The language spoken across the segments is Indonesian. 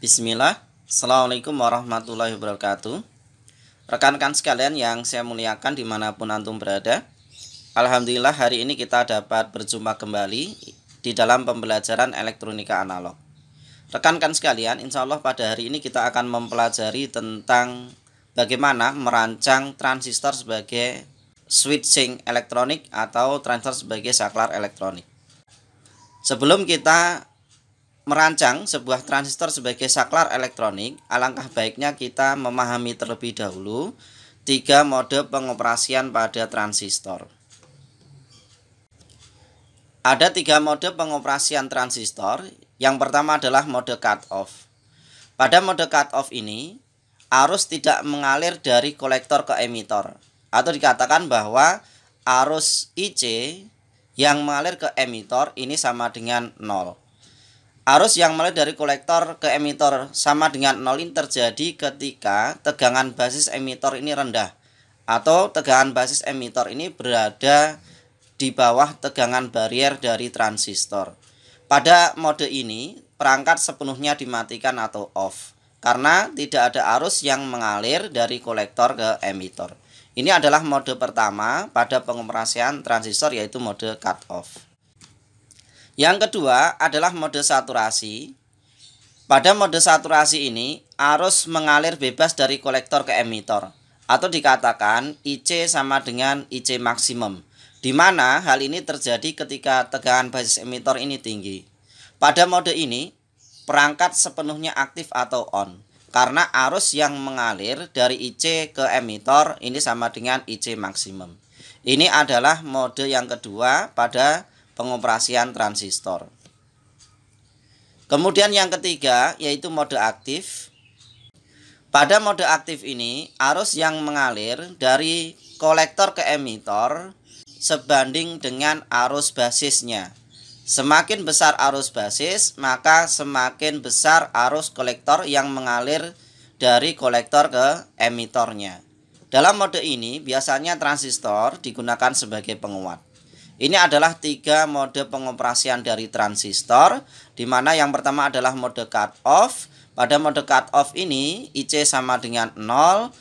Bismillah. Assalamualaikum warahmatullahi wabarakatuh. Rekan-rekan sekalian yang saya muliakan dimanapun antum berada, Alhamdulillah hari ini kita dapat berjumpa kembali di dalam pembelajaran elektronika analog. Rekan-rekan sekalian, insya Allah pada hari ini kita akan mempelajari tentang bagaimana merancang transistor sebagai switching elektronik atau transistor sebagai saklar elektronik. Sebelum kita merancang sebuah transistor sebagai saklar elektronik, alangkah baiknya kita memahami terlebih dahulu 3 mode pengoperasian pada transistor. Ada 3 mode pengoperasian transistor. Yang pertama adalah mode cut-off. Pada mode cut-off ini, arus tidak mengalir dari kolektor ke emitor, atau dikatakan bahwa arus IC yang mengalir ke emitor ini sama dengan 0. Arus yang mengalir dari kolektor ke emitor sama dengan 0 ini terjadi ketika tegangan basis emitor ini rendah, atau tegangan basis emitor ini berada di bawah tegangan barrier dari transistor. Pada mode ini perangkat sepenuhnya dimatikan atau off karena tidak ada arus yang mengalir dari kolektor ke emitor. Ini adalah mode pertama pada pengoperasian transistor, yaitu mode cut-off. Yang kedua adalah mode saturasi. Pada mode saturasi ini, arus mengalir bebas dari kolektor ke emitor, atau dikatakan IC sama dengan IC maksimum, di mana hal ini terjadi ketika tegangan basis emitor ini tinggi. Pada mode ini, perangkat sepenuhnya aktif atau on, karena arus yang mengalir dari IC ke emitor ini sama dengan IC maksimum. Ini adalah mode yang kedua pada pengoperasian transistor. Kemudian yang ketiga yaitu mode aktif. Pada mode aktif ini, arus yang mengalir dari kolektor ke emitor sebanding dengan arus basisnya. Semakin besar arus basis, maka semakin besar arus kolektor yang mengalir dari kolektor ke emitornya. Dalam mode ini biasanya transistor digunakan sebagai penguat. Ini adalah 3 mode pengoperasian dari transistor, di mana yang pertama adalah mode cut-off. Pada mode cut-off ini IC sama dengan 0,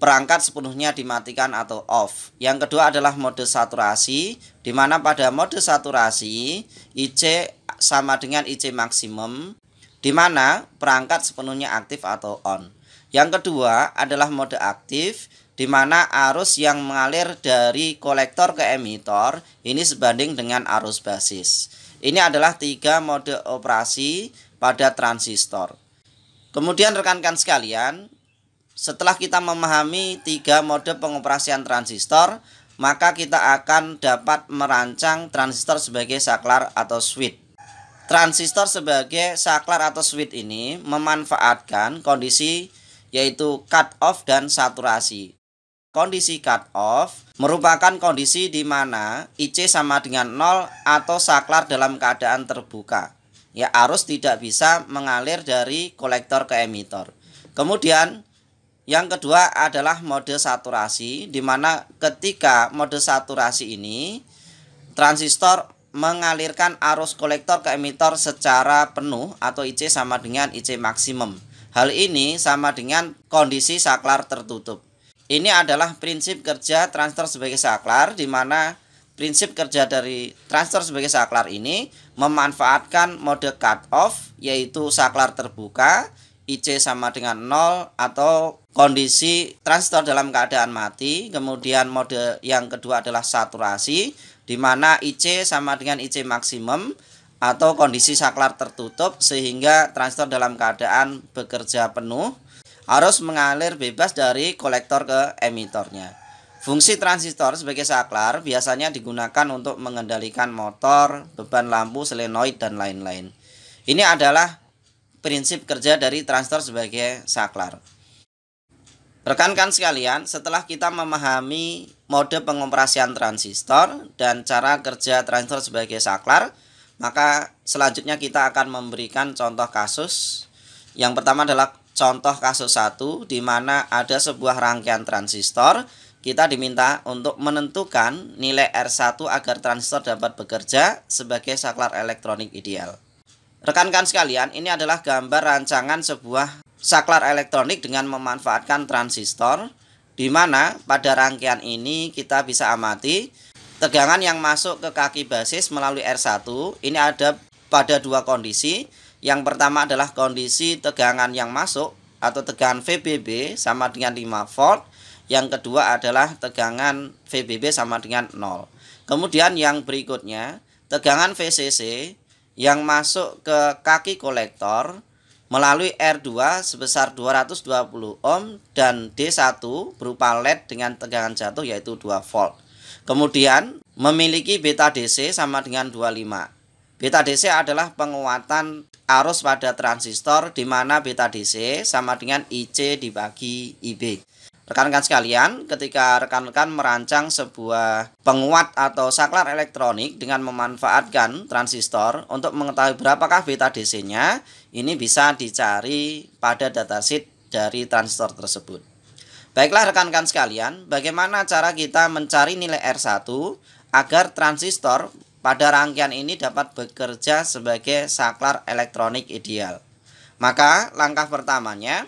perangkat sepenuhnya dimatikan atau off. Yang kedua adalah mode saturasi, di mana pada mode saturasi IC sama dengan IC maksimum, di mana perangkat sepenuhnya aktif atau on. Yang kedua adalah mode aktif, di mana arus yang mengalir dari kolektor ke emitor ini sebanding dengan arus basis. Ini adalah 3 mode operasi pada transistor. Kemudian rekan-rekan sekalian, setelah kita memahami 3 mode pengoperasian transistor, maka kita akan dapat merancang transistor sebagai saklar atau switch. Transistor sebagai saklar atau switch ini memanfaatkan kondisi yaitu cut-off dan saturasi. Kondisi cut-off merupakan kondisi di mana IC sama dengan 0 atau saklar dalam keadaan terbuka. Ya, arus tidak bisa mengalir dari kolektor ke emitor. Kemudian yang kedua adalah mode saturasi, di mana ketika mode saturasi ini transistor mengalirkan arus kolektor ke emitor secara penuh atau IC sama dengan IC maksimum. Hal ini sama dengan kondisi saklar tertutup. Ini adalah prinsip kerja transistor sebagai saklar, di mana prinsip kerja dari transistor sebagai saklar ini memanfaatkan mode cut-off, yaitu saklar terbuka, IC sama dengan 0 atau kondisi transistor dalam keadaan mati. Kemudian mode yang kedua adalah saturasi, di mana IC sama dengan IC maksimum atau kondisi saklar tertutup sehingga transistor dalam keadaan bekerja penuh. Arus mengalir bebas dari kolektor ke emitornya. Fungsi transistor sebagai saklar biasanya digunakan untuk mengendalikan motor, beban lampu, solenoid, dan lain-lain. Ini adalah prinsip kerja dari transistor sebagai saklar. Rekan-rekan sekalian, setelah kita memahami mode pengoperasian transistor dan cara kerja transistor sebagai saklar, maka selanjutnya kita akan memberikan contoh kasus. Yang pertama adalah contoh kasus 1, di mana ada sebuah rangkaian transistor. Kita diminta untuk menentukan nilai R1 agar transistor dapat bekerja sebagai saklar elektronik ideal. Rekan-rekan sekalian, ini adalah gambar rancangan sebuah saklar elektronik dengan memanfaatkan transistor, di mana pada rangkaian ini kita bisa amati tegangan yang masuk ke kaki basis melalui R1 ini ada pada dua kondisi. Yang pertama adalah kondisi tegangan yang masuk atau tegangan VBB sama dengan 5 volt. Yang kedua adalah tegangan VBB sama dengan 0. Kemudian yang berikutnya, tegangan VCC yang masuk ke kaki kolektor melalui R2 sebesar 220 ohm dan D1 berupa LED dengan tegangan jatuh yaitu 2 volt. Kemudian memiliki beta DC sama dengan 25. Beta DC adalah penguatan arus pada transistor di mana beta DC sama dengan IC dibagi IB. Rekan-rekan sekalian, ketika rekan-rekan merancang sebuah penguat atau saklar elektronik dengan memanfaatkan transistor untuk mengetahui berapakah beta DC-nya, ini bisa dicari pada datasheet dari transistor tersebut. Baiklah rekan-rekan sekalian, bagaimana cara kita mencari nilai R1 agar transistor pada rangkaian ini dapat bekerja sebagai saklar elektronik ideal? Maka langkah pertamanya,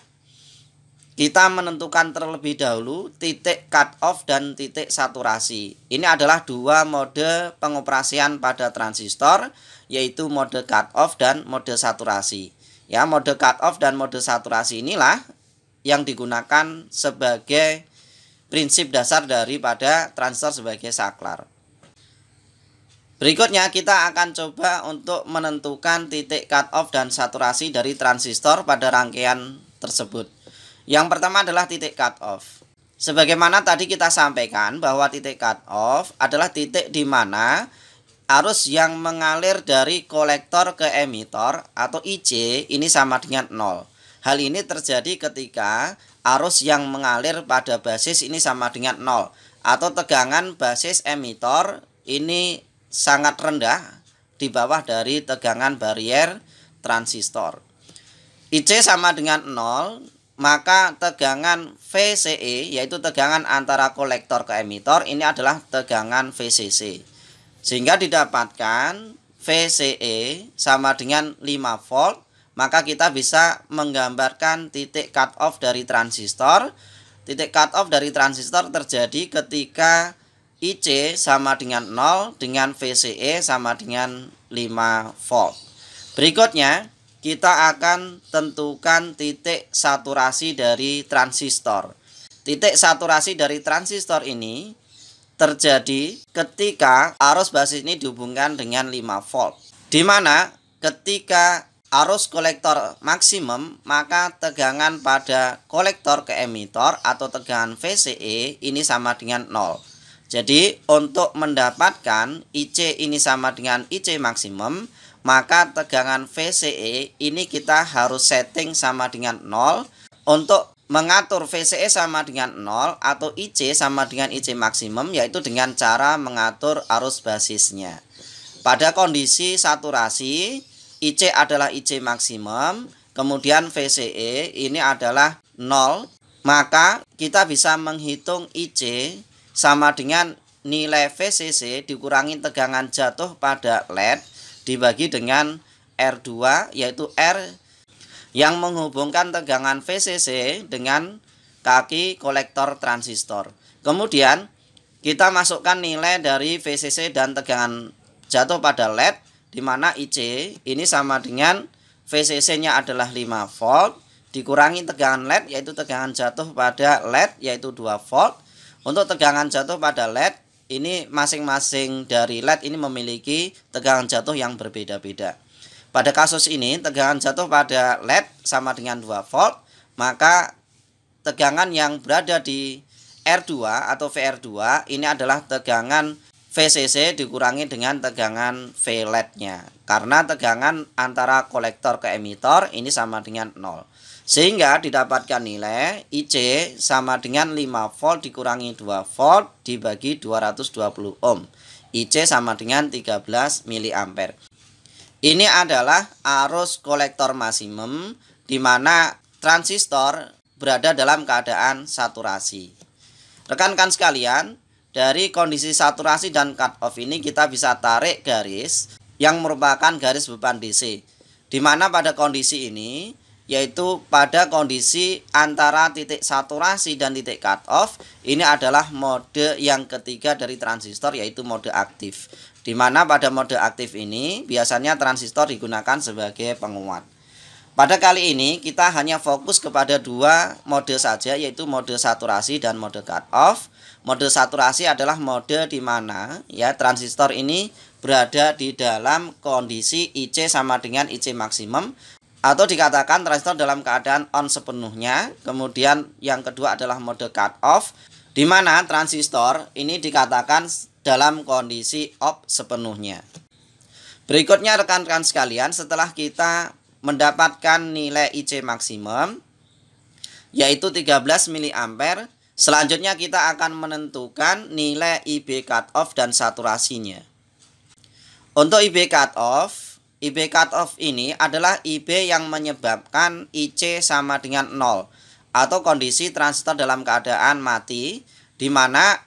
kita menentukan terlebih dahulu titik cut off dan titik saturasi. Ini adalah dua mode pengoperasian pada transistor, yaitu mode cut off dan mode saturasi. Ya, mode cut off dan mode saturasi inilah yang digunakan sebagai prinsip dasar daripada transistor sebagai saklar. Berikutnya kita akan coba untuk menentukan titik cut off dan saturasi dari transistor pada rangkaian tersebut. Yang pertama adalah titik cut off. Sebagaimana tadi kita sampaikan bahwa titik cut off adalah titik di mana arus yang mengalir dari kolektor ke emitor atau IC ini sama dengan 0. Hal ini terjadi ketika arus yang mengalir pada basis ini sama dengan 0 atau tegangan basis emitor ini sangat rendah di bawah dari tegangan barier transistor. IC sama dengan 0, maka tegangan VCE yaitu tegangan antara kolektor ke emitor ini adalah tegangan VCC. Sehingga didapatkan VCE sama dengan 5 volt, maka kita bisa menggambarkan titik cut off dari transistor. Titik cut off dari transistor terjadi ketika IC sama dengan 0 dengan VCE sama dengan 5 volt. Berikutnya kita akan tentukan titik saturasi dari transistor. Titik saturasi dari transistor ini terjadi ketika arus basis ini dihubungkan dengan 5 volt. Di mana ketika arus kolektor maksimum, maka tegangan pada kolektor ke emitor atau tegangan VCE ini sama dengan 0. Jadi untuk mendapatkan IC ini sama dengan IC maksimum, maka tegangan VCE ini kita harus setting sama dengan 0. Untuk mengatur VCE sama dengan 0 atau IC sama dengan IC maksimum, yaitu dengan cara mengatur arus basisnya. Pada kondisi saturasi, IC adalah IC maksimum, kemudian VCE ini adalah 0, maka kita bisa menghitung IC sama dengan nilai VCC dikurangi tegangan jatuh pada LED dibagi dengan R2, yaitu R yang menghubungkan tegangan VCC dengan kaki kolektor transistor. Kemudian kita masukkan nilai dari VCC dan tegangan jatuh pada LED, di mana IC ini sama dengan VCC-nya adalah 5 volt dikurangi tegangan LED yaitu tegangan jatuh pada LED yaitu 2 volt. Untuk tegangan jatuh pada LED ini masing-masing dari LED ini memiliki tegangan jatuh yang berbeda-beda. Pada kasus ini tegangan jatuh pada LED sama dengan 2 volt, maka tegangan yang berada di R2 atau VR2 ini adalah tegangan VCC dikurangi dengan tegangan VLED-nya. Karena tegangan antara kolektor ke emitor ini sama dengan 0. Sehingga didapatkan nilai IC sama dengan 5 volt dikurangi 2 volt dibagi 220 ohm. IC sama dengan 13 mA. Ini adalah arus kolektor maksimum di mana transistor berada dalam keadaan saturasi. Rekan-rekan sekalian, dari kondisi saturasi dan cut off ini kita bisa tarik garis yang merupakan garis beban DC. Di mana pada kondisi ini, yaitu pada kondisi antara titik saturasi dan titik cut off, ini adalah mode yang ketiga dari transistor, yaitu mode aktif. Di mana pada mode aktif ini biasanya transistor digunakan sebagai penguat. Pada kali ini kita hanya fokus kepada dua mode saja, yaitu mode saturasi dan mode cut off. Mode saturasi adalah mode di mana ya transistor ini berada di dalam kondisi IC sama dengan IC maksimum, atau dikatakan transistor dalam keadaan on sepenuhnya. Kemudian yang kedua adalah mode cut off, di mana transistor ini dikatakan dalam kondisi off sepenuhnya. Berikutnya rekan-rekan sekalian, setelah kita mendapatkan nilai IC maksimum yaitu 13 mA, selanjutnya kita akan menentukan nilai IB cut off dan saturasinya. Untuk IB cut off ini adalah IB yang menyebabkan IC sama dengan 0 atau kondisi transistor dalam keadaan mati, di mana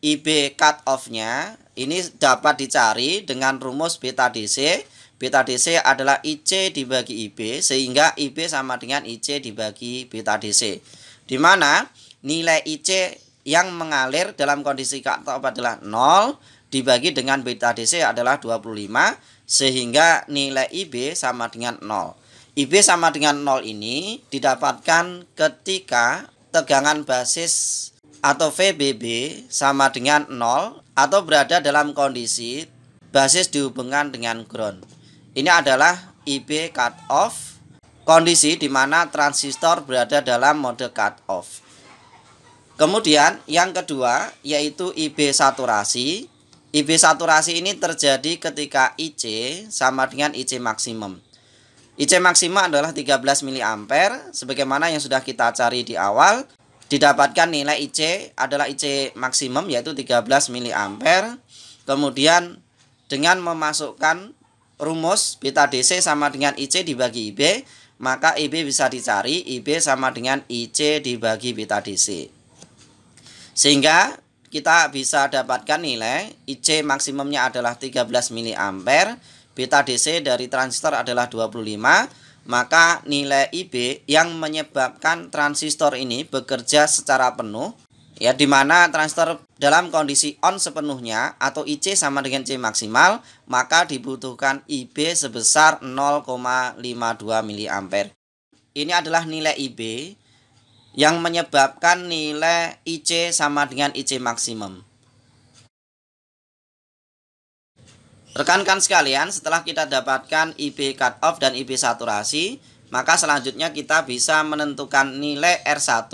IB cut off-nya ini dapat dicari dengan rumus beta DC. Beta DC adalah IC dibagi IB, sehingga IB sama dengan IC dibagi beta DC. Di mana nilai IC yang mengalir dalam kondisi cut off adalah 0 dibagi dengan beta DC adalah 25, sehingga nilai IB sama dengan 0. IB sama dengan 0 ini didapatkan ketika tegangan basis atau VBB sama dengan 0 atau berada dalam kondisi basis dihubungkan dengan ground. Ini adalah IB cut off, kondisi di mana transistor berada dalam mode cut off. Kemudian yang kedua yaitu IB saturasi. IB saturasi ini terjadi ketika IC sama dengan IC maksimum. IC maksimum adalah 13 mA, sebagaimana yang sudah kita cari di awal. Didapatkan nilai IC adalah IC maksimum yaitu 13 mA. Kemudian dengan memasukkan rumus beta DC sama dengan IC dibagi IB, maka IB bisa dicari IB sama dengan IC dibagi beta DC. Sehingga kita bisa dapatkan nilai IC maksimumnya adalah 13 mA, beta DC dari transistor adalah 25, maka nilai IB yang menyebabkan transistor ini bekerja secara penuh, ya, di mana transistor dalam kondisi on sepenuhnya atau IC sama dengan C maksimal, maka dibutuhkan IB sebesar 0,52 mA. Ini adalah nilai IB yang menyebabkan nilai IC sama dengan IC maksimum. Rekan-rekan sekalian, setelah kita dapatkan IB cut off dan IB saturasi, maka selanjutnya kita bisa menentukan nilai R1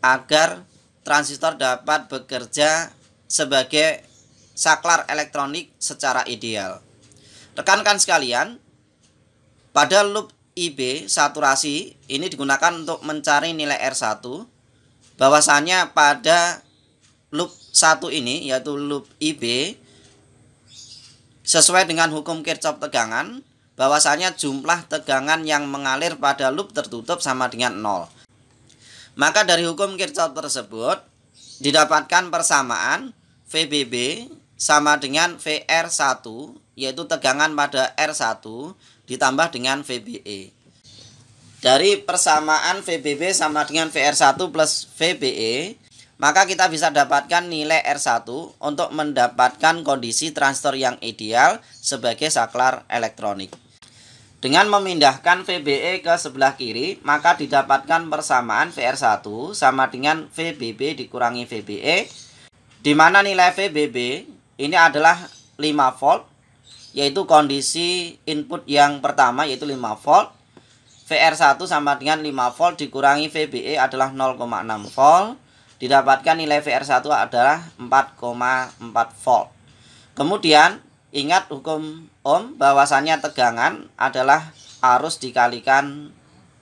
agar transistor dapat bekerja sebagai saklar elektronik secara ideal. Rekan-rekan sekalian, pada loop IB saturasi ini digunakan untuk mencari nilai R1. Bahwasanya pada loop 1 ini yaitu loop IB, sesuai dengan hukum Kirchhoff tegangan, bahwasanya jumlah tegangan yang mengalir pada loop tertutup sama dengan 0. Maka dari hukum Kirchhoff tersebut didapatkan persamaan VBB sama dengan VR1, yaitu tegangan pada R1 ditambah dengan VBE. Dari persamaan VBB sama dengan VR1 plus VBE, maka kita bisa dapatkan nilai R1 untuk mendapatkan kondisi transistor yang ideal sebagai saklar elektronik. Dengan memindahkan VBE ke sebelah kiri, maka didapatkan persamaan VR1 sama dengan VBB dikurangi VBE, di mana nilai VBB ini adalah 5 volt, yaitu kondisi input yang pertama yaitu 5 volt. VR1 sama dengan 5 volt dikurangi VBE adalah 0,6 volt. Didapatkan nilai VR1 adalah 4,4 volt. Kemudian ingat hukum Ohm bahwasannya tegangan adalah arus dikalikan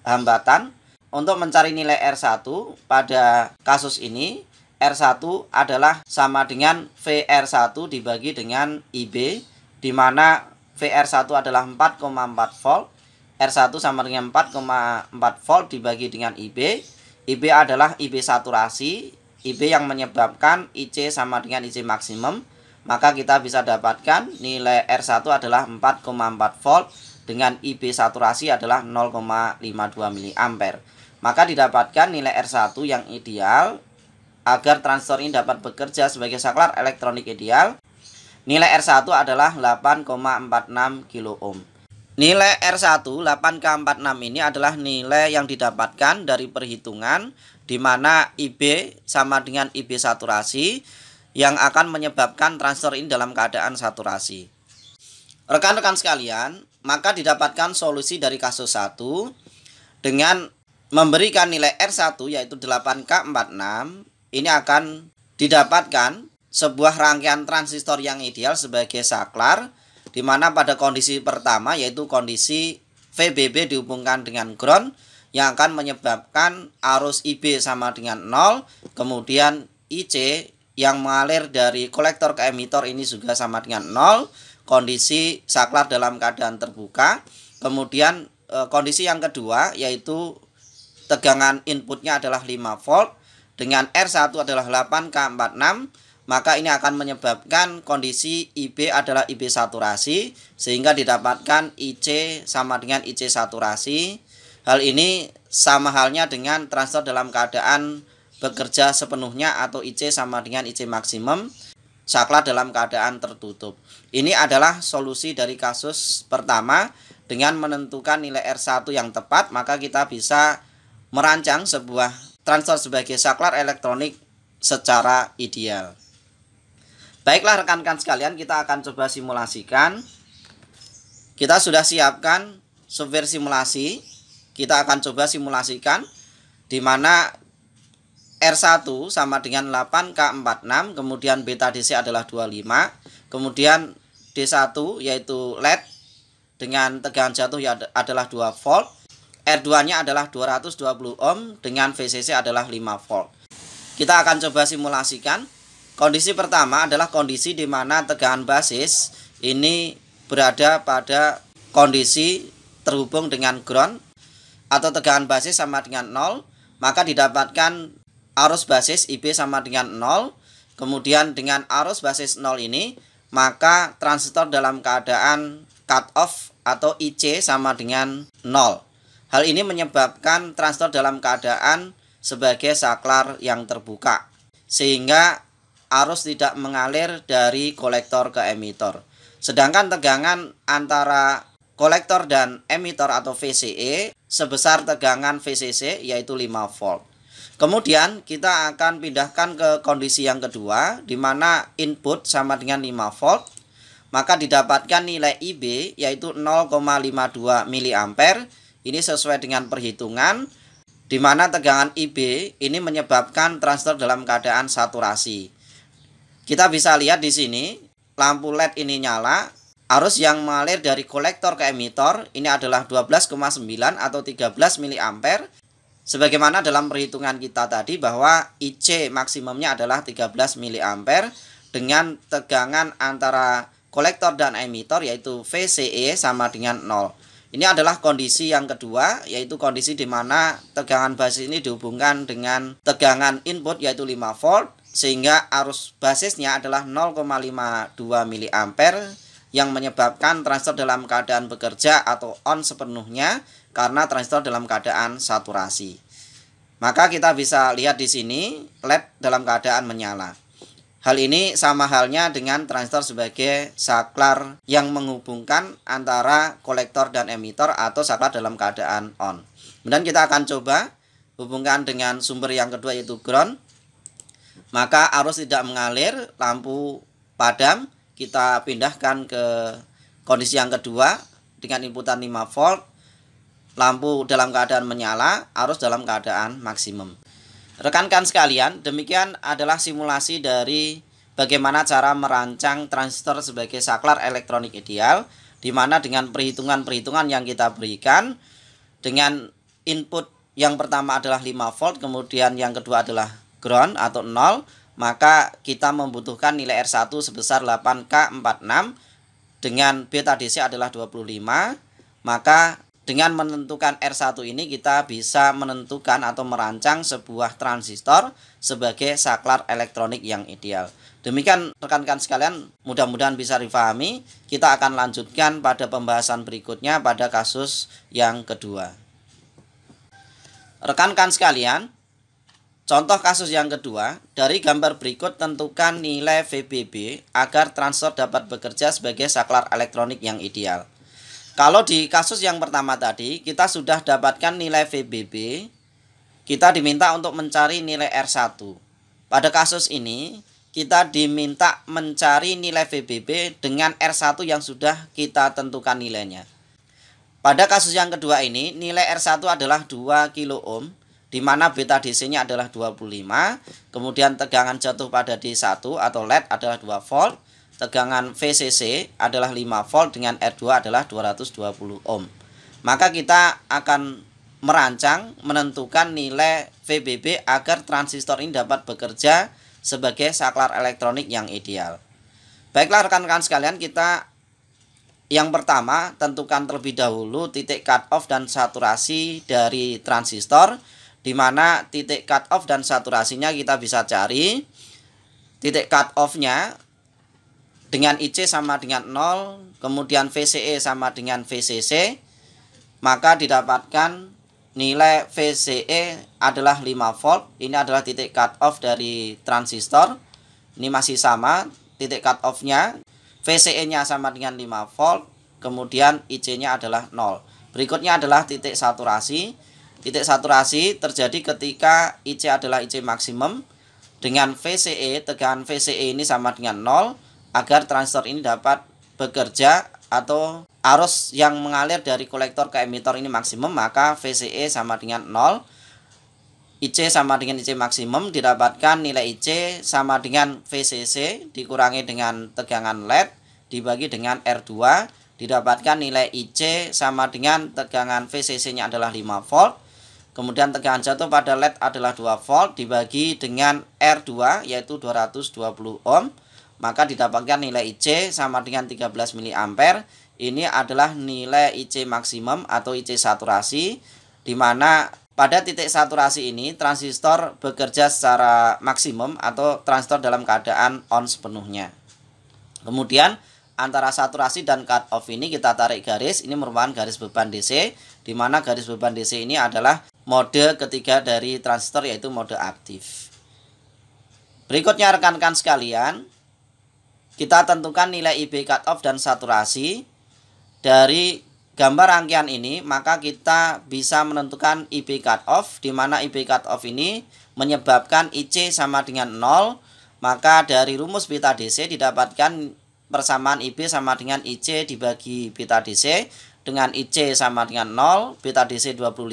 hambatan. Untuk mencari nilai R1 pada kasus ini, R1 adalah sama dengan VR1 dibagi dengan IB, di mana VR1 adalah 4,4 volt, R1 sama dengan 4,4 volt dibagi dengan IB. IB adalah IB saturasi, IB yang menyebabkan IC sama dengan IC maksimum, maka kita bisa dapatkan nilai R1 adalah 4,4 volt dengan IB saturasi adalah 0,52 mA. Maka didapatkan nilai R1 yang ideal agar transistor ini dapat bekerja sebagai saklar elektronik ideal. Nilai R1 adalah 8,46 kilo ohm. Nilai R1 8K46 ini adalah nilai yang didapatkan dari perhitungan di mana IB sama dengan IB saturasi yang akan menyebabkan transistor ini dalam keadaan saturasi. Rekan-rekan sekalian, maka didapatkan solusi dari kasus 1 dengan memberikan nilai R1 yaitu 8K46. Ini akan didapatkan sebuah rangkaian transistor yang ideal sebagai saklar, di mana pada kondisi pertama yaitu kondisi VBB dihubungkan dengan ground yang akan menyebabkan arus IB sama dengan 0, kemudian IC yang mengalir dari kolektor ke emitor ini juga sama dengan 0, kondisi saklar dalam keadaan terbuka. Kemudian kondisi yang kedua yaitu tegangan inputnya adalah 5 volt dengan R1 adalah 8K46, maka ini akan menyebabkan kondisi IB adalah IB saturasi sehingga didapatkan IC sama dengan IC saturasi. Hal ini sama halnya dengan transistor dalam keadaan bekerja sepenuhnya atau IC sama dengan IC maksimum, saklar dalam keadaan tertutup. Ini adalah solusi dari kasus pertama. Dengan menentukan nilai R1 yang tepat, maka kita bisa merancang sebuah transistor sebagai saklar elektronik secara ideal. Baiklah rekan-rekan sekalian, kita akan coba simulasikan. Kita sudah siapkan software simulasi. Kita akan coba simulasikan di mana R1 sama dengan 8K46, kemudian beta DC adalah 25, kemudian D1 yaitu LED dengan tegangan jatuh adalah 2 volt, R2-nya adalah 220 ohm dengan VCC adalah 5 volt. Kita akan coba simulasikan. Kondisi pertama adalah kondisi di mana tegangan basis ini berada pada kondisi terhubung dengan ground atau tegangan basis sama dengan 0, maka didapatkan arus basis IB sama dengan 0. Kemudian dengan arus basis 0 ini, maka transistor dalam keadaan cut off atau IC sama dengan 0. Hal ini menyebabkan transistor dalam keadaan sebagai saklar yang terbuka, sehingga arus tidak mengalir dari kolektor ke emitor. Sedangkan tegangan antara kolektor dan emitor atau VCE sebesar tegangan VCC yaitu 5 volt. Kemudian kita akan pindahkan ke kondisi yang kedua di mana input sama dengan 5 volt, maka didapatkan nilai IB yaitu 0,52 mA. Ini sesuai dengan perhitungan di mana tegangan IB ini menyebabkan transistor dalam keadaan saturasi. Kita bisa lihat di sini lampu LED ini nyala. Arus yang mengalir dari kolektor ke emitor ini adalah 12,9 atau 13 mA. Sebagaimana dalam perhitungan kita tadi bahwa IC maksimumnya adalah 13 mA dengan tegangan antara kolektor dan emitor yaitu VCE sama dengan 0. Ini adalah kondisi yang kedua, yaitu kondisi di mana tegangan basis ini dihubungkan dengan tegangan input yaitu 5 volt sehingga arus basisnya adalah 0,52 mA yang menyebabkan transistor dalam keadaan bekerja atau on sepenuhnya karena transistor dalam keadaan saturasi. Maka kita bisa lihat di sini LED dalam keadaan menyala. Hal ini sama halnya dengan transistor sebagai saklar yang menghubungkan antara kolektor dan emitor atau saklar dalam keadaan on. Kemudian kita akan coba hubungkan dengan sumber yang kedua yaitu ground. Maka arus tidak mengalir, lampu padam. Kita pindahkan ke kondisi yang kedua dengan inputan 5 volt, lampu dalam keadaan menyala, arus dalam keadaan maksimum. Rekan-rekan sekalian, demikian adalah simulasi dari bagaimana cara merancang transistor sebagai saklar elektronik ideal, di mana dengan perhitungan-perhitungan yang kita berikan, dengan input yang pertama adalah 5 volt, kemudian yang kedua adalah ground atau 0, maka kita membutuhkan nilai R1 sebesar 8K46 dengan beta DC adalah 25. Maka dengan menentukan R1 ini kita bisa menentukan atau merancang sebuah transistor sebagai saklar elektronik yang ideal. Demikian rekan-rekan sekalian, mudah-mudahan bisa difahami. Kita akan lanjutkan pada pembahasan berikutnya pada kasus yang kedua. Rekan-rekan sekalian, contoh kasus yang kedua, dari gambar berikut tentukan nilai VBB agar transistor dapat bekerja sebagai saklar elektronik yang ideal. Kalau di kasus yang pertama tadi, kita sudah dapatkan nilai VBB, kita diminta untuk mencari nilai R1. Pada kasus ini, kita diminta mencari nilai VBB dengan R1 yang sudah kita tentukan nilainya. Pada kasus yang kedua ini, nilai R1 adalah 2 kilo ohm, di mana beta DC-nya adalah 25, kemudian tegangan jatuh pada D1 atau LED adalah 2 volt, tegangan VCC adalah 5 volt dengan R2 adalah 220 ohm. Maka kita akan merancang menentukan nilai VBB agar transistor ini dapat bekerja sebagai saklar elektronik yang ideal. Baiklah rekan-rekan sekalian, kita yang pertama tentukan terlebih dahulu titik cut off dan saturasi dari transistor, di mana titik cut off dan saturasinya kita bisa cari. Titik cut off-nya dengan IC sama dengan 0, kemudian VCE sama dengan VCC, maka didapatkan nilai VCE adalah 5 volt. Ini adalah titik cut off dari transistor. Ini masih sama titik cut off-nya. VCE-nya sama dengan 5 volt, kemudian IC-nya adalah 0. Berikutnya adalah titik saturasi. Titik saturasi terjadi ketika IC adalah IC maksimum dengan VCE, tegangan VCE ini sama dengan 0, agar transistor ini dapat bekerja atau arus yang mengalir dari kolektor ke emitor ini maksimum, maka VCE sama dengan 0, IC sama dengan IC maksimum, didapatkan nilai IC sama dengan VCC dikurangi dengan tegangan LED dibagi dengan R2, didapatkan nilai IC sama dengan tegangan VCC-nya adalah 5 volt, kemudian tegangan jatuh pada LED adalah 2 volt dibagi dengan R2 yaitu 220 ohm, maka didapatkan nilai IC sama dengan 13 mA. Ini adalah nilai IC maksimum atau IC saturasi, di mana pada titik saturasi ini transistor bekerja secara maksimum atau transistor dalam keadaan on sepenuhnya. Kemudian antara saturasi dan cut off ini kita tarik garis, ini merupakan garis beban DC, di mana garis beban DC ini adalah mode ketiga dari transistor yaitu mode aktif. Berikutnya rekan-rekan sekalian, kita tentukan nilai IB cut off dan saturasi. Dari gambar rangkaian ini, maka kita bisa menentukan IB cut off, di mana IB cut off ini menyebabkan IC sama dengan 0. Maka dari rumus beta DC didapatkan persamaan IB sama dengan IC dibagi beta DC, dengan IC sama dengan 0, beta DC 25,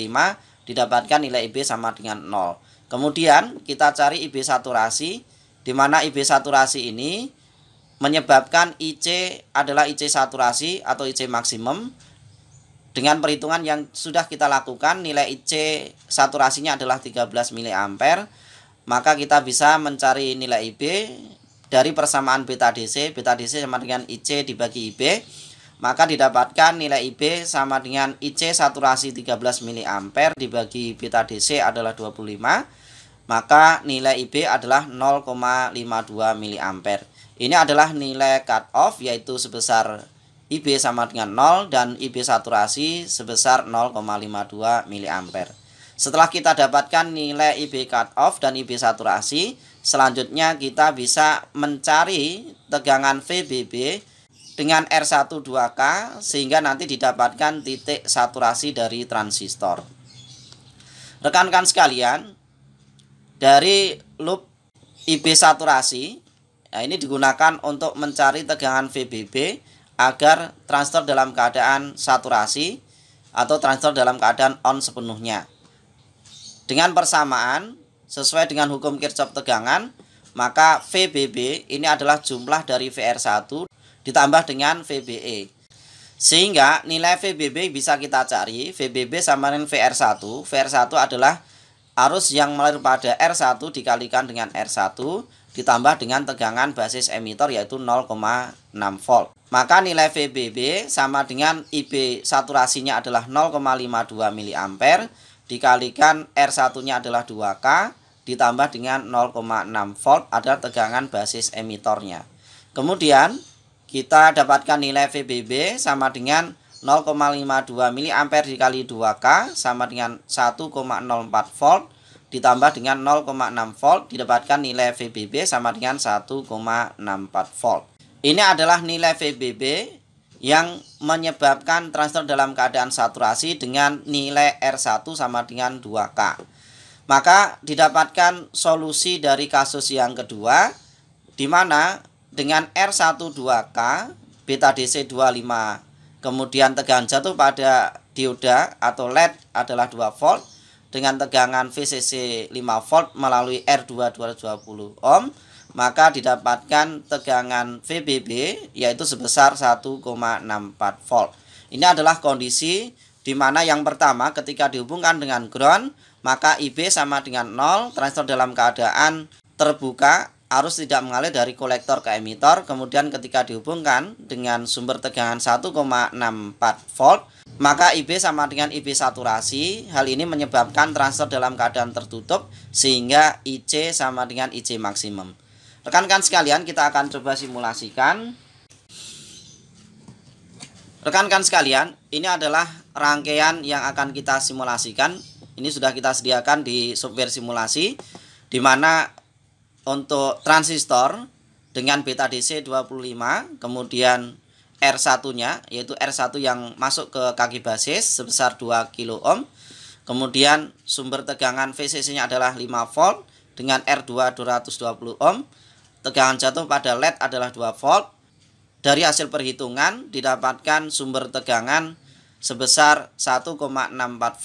didapatkan nilai IB sama dengan 0. Kemudian kita cari IB saturasi, di mana IB saturasi ini menyebabkan IC adalah IC saturasi atau IC maksimum. Dengan perhitungan yang sudah kita lakukan, nilai IC saturasinya adalah 13 mA, maka kita bisa mencari nilai IB dari persamaan beta DC sama dengan IC dibagi IB, maka didapatkan nilai IB sama dengan IC saturasi 13 mA dibagi beta DC adalah 25, maka nilai IB adalah 0,52 mA. Ini adalah nilai cut off, yaitu sebesar IB sama dengan 0 dan IB saturasi sebesar 0,52 mA. Setelah kita dapatkan nilai IB cut off dan IB saturasi, selanjutnya kita bisa mencari tegangan VBB dengan R1 2K sehingga nanti didapatkan titik saturasi dari transistor. Rekan-rekan sekalian, dari loop IB saturasi, nah, ini digunakan untuk mencari tegangan VBB agar transistor dalam keadaan saturasi atau transistor dalam keadaan on sepenuhnya. Dengan persamaan, sesuai dengan hukum Kirchhoff tegangan, maka VBB ini adalah jumlah dari VR1 ditambah dengan VBE. Sehingga nilai VBB bisa kita cari, VBB sama dengan VR1. VR1 adalah arus yang mengalir pada R1 dikalikan dengan R1 ditambah dengan tegangan basis emitor yaitu 0,6 volt. Maka nilai VBB sama dengan IB saturasinya adalah 0,52 mA dikalikan R1-nya adalah 2K ditambah dengan 0,6 volt adalah tegangan basis emitornya. Kemudian kita dapatkan nilai VBB sama dengan 0,52 mA dikali 2K sama dengan 1,04 volt ditambah dengan 0,6 volt didapatkan nilai VBB sama dengan 1,64 volt. Ini adalah nilai VBB yang menyebabkan transistor dalam keadaan saturasi dengan nilai R1 sama dengan 2K. Maka didapatkan solusi dari kasus yang kedua, di mana dengan R1 2K, beta DC 25, kemudian tegangan jatuh pada dioda atau LED adalah 2 volt, dengan tegangan VCC 5 volt melalui R2 220 ohm, maka didapatkan tegangan VBB yaitu sebesar 1,64 volt. Ini adalah kondisi di mana yang pertama ketika dihubungkan dengan ground, maka IB sama dengan 0, transistor dalam keadaan terbuka, arus tidak mengalir dari kolektor ke emitor. Kemudian ketika dihubungkan dengan sumber tegangan 1,64 volt, maka IB sama dengan IB saturasi. Hal ini menyebabkan transistor dalam keadaan tertutup sehingga IC sama dengan IC maksimum. Rekan-rekan sekalian, kita akan coba simulasikan. Rekan-rekan sekalian, ini adalah rangkaian yang akan kita simulasikan. Ini sudah kita sediakan di software simulasi, di mana untuk transistor dengan beta DC 25, kemudian R1-nya yaitu R1 yang masuk ke kaki basis sebesar 2 kilo ohm, kemudian sumber tegangan VCC-nya adalah 5 volt dengan R2 220 ohm, tegangan jatuh pada LED adalah 2 volt. Dari hasil perhitungan didapatkan sumber tegangan sebesar 1,64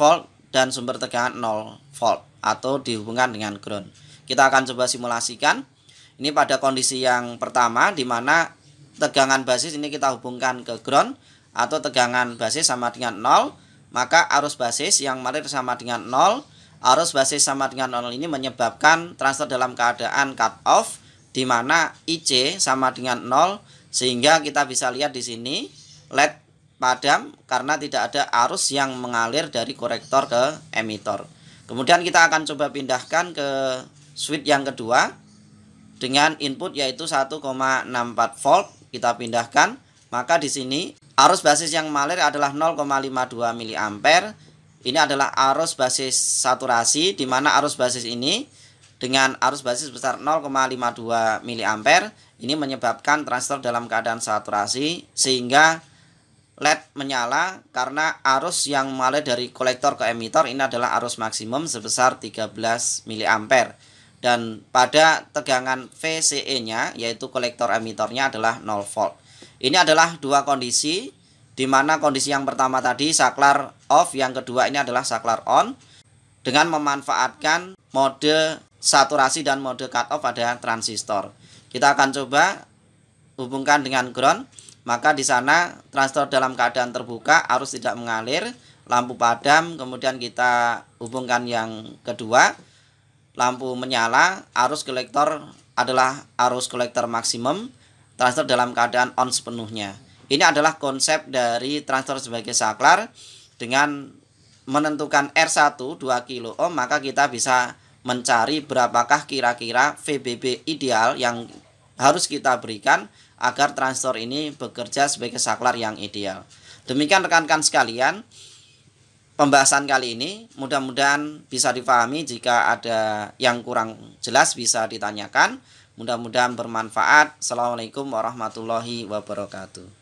volt dan sumber tegangan 0 volt atau dihubungkan dengan ground. Kita akan coba simulasikan. Ini pada kondisi yang pertama, di mana tegangan basis ini kita hubungkan ke ground atau tegangan basis sama dengan 0, maka arus basis yang mengalir sama dengan 0. Arus basis sama dengan 0 ini menyebabkan transistor dalam keadaan cut off, di mana IC sama dengan 0, sehingga kita bisa lihat di sini LED padam karena tidak ada arus yang mengalir dari kolektor ke emitor. Kemudian kita akan coba pindahkan ke switch yang kedua dengan input yaitu 1,64 volt. Kita pindahkan, maka di sini arus basis yang mengalir adalah 0,52 mA. Ini adalah arus basis saturasi, di mana arus basis ini dengan arus basis besar 0,52 mA ini menyebabkan transistor dalam keadaan saturasi sehingga LED menyala karena arus yang mengalir dari kolektor ke emitor ini adalah arus maksimum sebesar 13 mA. Dan pada tegangan VCE-nya yaitu kolektor emitornya adalah 0 volt. Ini adalah dua kondisi, di mana kondisi yang pertama tadi saklar off, yang kedua ini adalah saklar on, dengan memanfaatkan mode saturasi dan mode cut off pada transistor. Kita akan coba hubungkan dengan ground. Maka di sana transistor dalam keadaan terbuka, arus tidak mengalir, lampu padam. Kemudian kita hubungkan yang kedua, lampu menyala, arus kolektor adalah arus kolektor maksimum, transistor dalam keadaan on sepenuhnya. Ini adalah konsep dari transistor sebagai saklar. Dengan menentukan R1 2 kilo ohm, maka kita bisa mencari berapakah kira-kira VBB ideal yang harus kita berikan agar transistor ini bekerja sebagai saklar yang ideal. Demikian rekan-rekan sekalian, pembahasan kali ini mudah-mudahan bisa difahami. Jika ada yang kurang jelas bisa ditanyakan. Mudah-mudahan bermanfaat. Assalamualaikum warahmatullahi wabarakatuh.